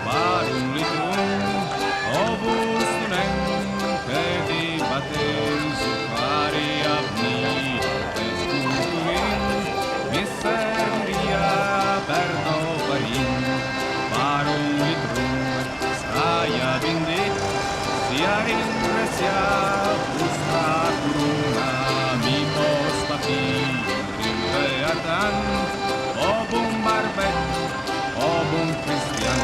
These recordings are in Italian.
Varum litrum, ovus tunem, peti pater suffari abni, et culturin, miseria perdo parin. Varum litrum, saia vindit, sia in resia, ustra curuna, mi posta fiurim beatant, obum barbet, obum Christian.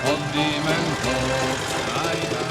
Oddimento, Aida.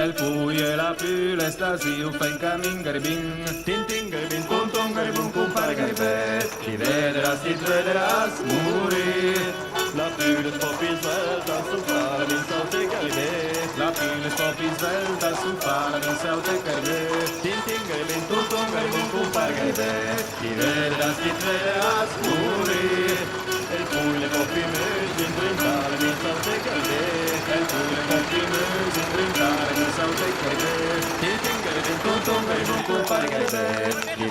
El puy e la pul estasi u fen camin garbin. Tin tin garbin, tum tum garbun cum par garbet. Ti vederas murir. La pul es popis velta su fara din sau te garbet. La pul es popis velta su fara din sau te garbet. Tin tin garbin, tum tum garbun cum par garbet. Ti vederas murir. El puy le popi meus din brindare din sau te garbet. El puy le popi meus din brindare din sau te garbet. Tin tin garbin, tum tum garbun cum par garbet. Ti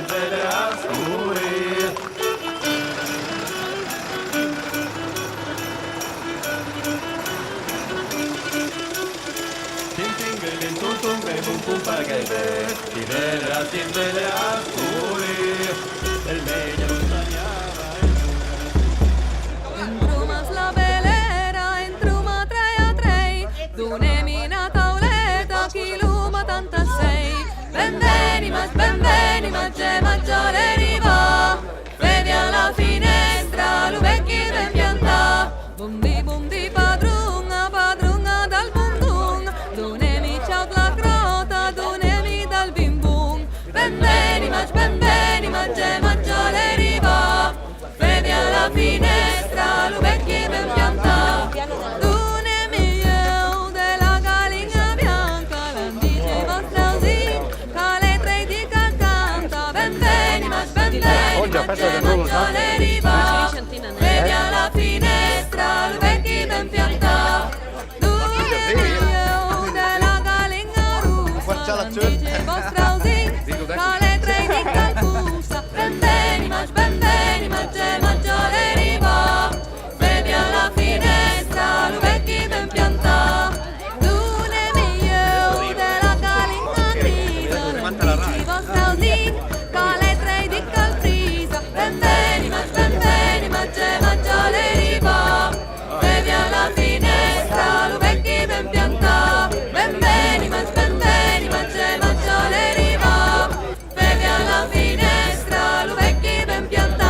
vederas murir. Tum tum garbun cum par garbet. Ti vederas murir. El meglio non tagliava Entrumas la velera, entruma 3 a 3, dunemi na tauleta, chiluma 86. Benveni, maggiore riva, vedi alla finestra, lu vecchi ben pianta. Bundi, padruna dal bundung, dunemi ciao la crota, dunemi dal bim bum. Benveni, maggiore riva, vedi alla finestra, lu vecchi ben pianta. Dunemi eu della galinha bianca, l'andice vostra sì, cale mangia, mangia le riva. Vedi alla finestra, lui vecchi ben piantato. Lui della galinga russa, non dice vostra usina, tra le tre di calcusa. Ben bene, mangia le riva. Vedi alla finestra, lui vecchi ben piantato. Lune mio, della galinga risa, non dice vostra usina, tra le tre di calcusa. Ben bene, mangia le riva. Vedi alla finestra, lui vecchi ben piantato. Ben bene, mangia le riva. Vedi alla finestra, lui vecchi ben piantato.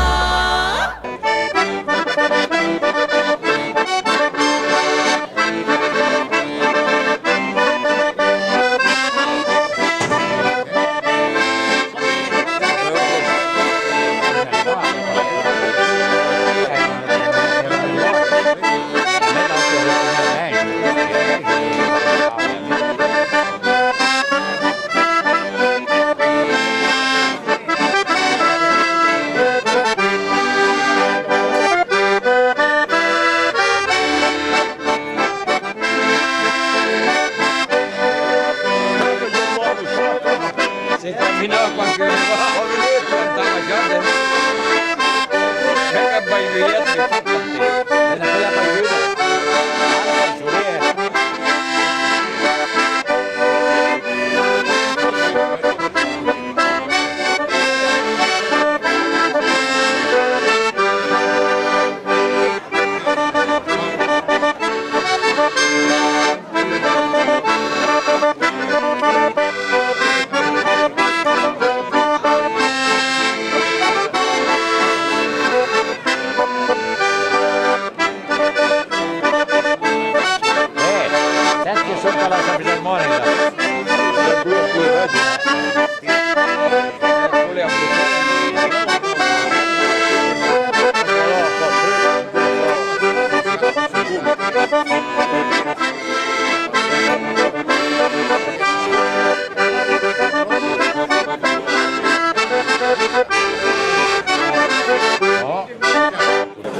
Se camminava qualche ora fa, cantava già c'è che baiuietta e quella baiuietta senti sotto la filarmonica.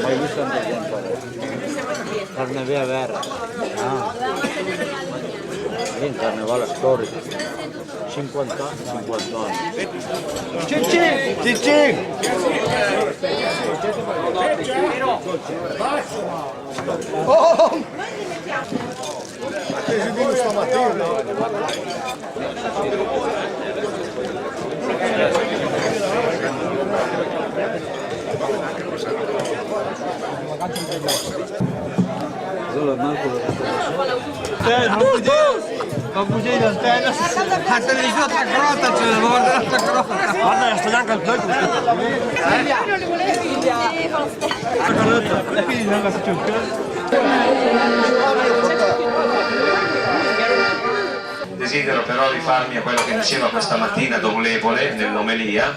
Mai visto Carnevale vera? Lì in carnevale storico, 50 anni. Cicci! Cicci! Oh! Ma bugie l'antenna, la televisione a crota c'è, la guarda la crota. Guarda, sto anche al blocco. Desidero però rifarmi a quello che diceva questa mattina Don Lebole nell'omelia,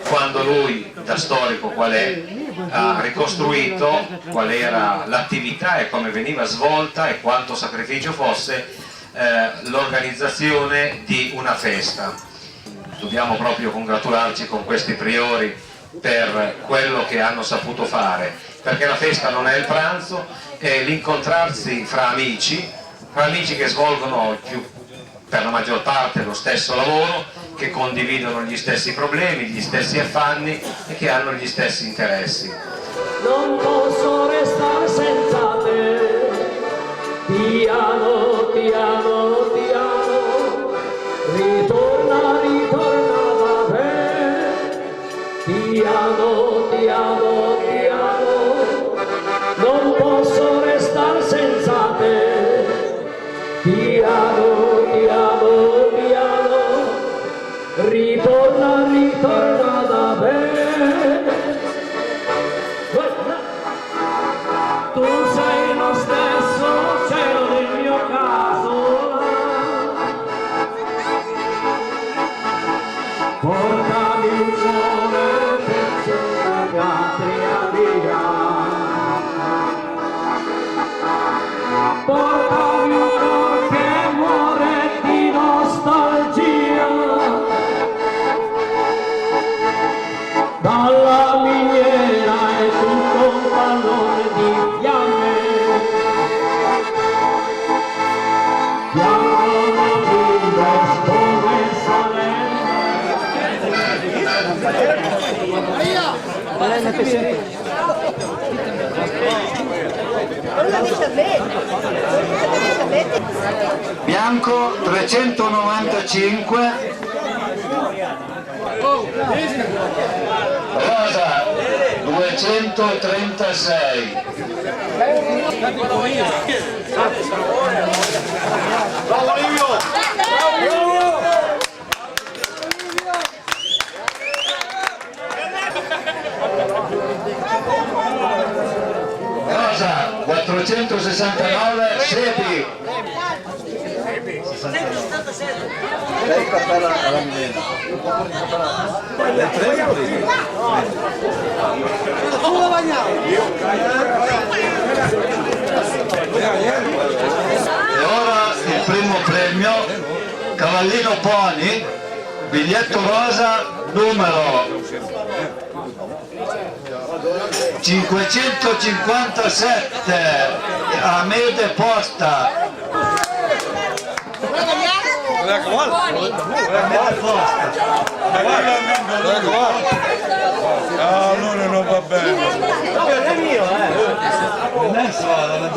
quando lui, da storico qual è, ha ricostruito qual era l'attività e come veniva svolta e quanto sacrificio fosse l'organizzazione di una festa. Dobbiamo proprio congratularci con questi priori per quello che hanno saputo fare, perché la festa non è il pranzo, è l'incontrarsi fra amici che svolgono per la maggior parte lo stesso lavoro, che condividono gli stessi problemi, gli stessi affanni e che hanno gli stessi interessi. Non posso restare senza te, piano, piano, piano, ritorna, ritorna da me, piano, piano, piano, non posso restare senza te, piano, piano, piano, ritorna, ritorna da me. Tu sei lo stesso cielo del mio caso, portami un sole penso da patria via, portami un cuore che muore di nostalgia, dalla mia Bianco 395, rosa 236. Rosa 469, Sepi. Lei il cappello alla Milena. L'hai preso o E ora il primo premio, Cavallino Pony, biglietto rosa numero 557, Amede Posta. Allora non va bene. non è solo,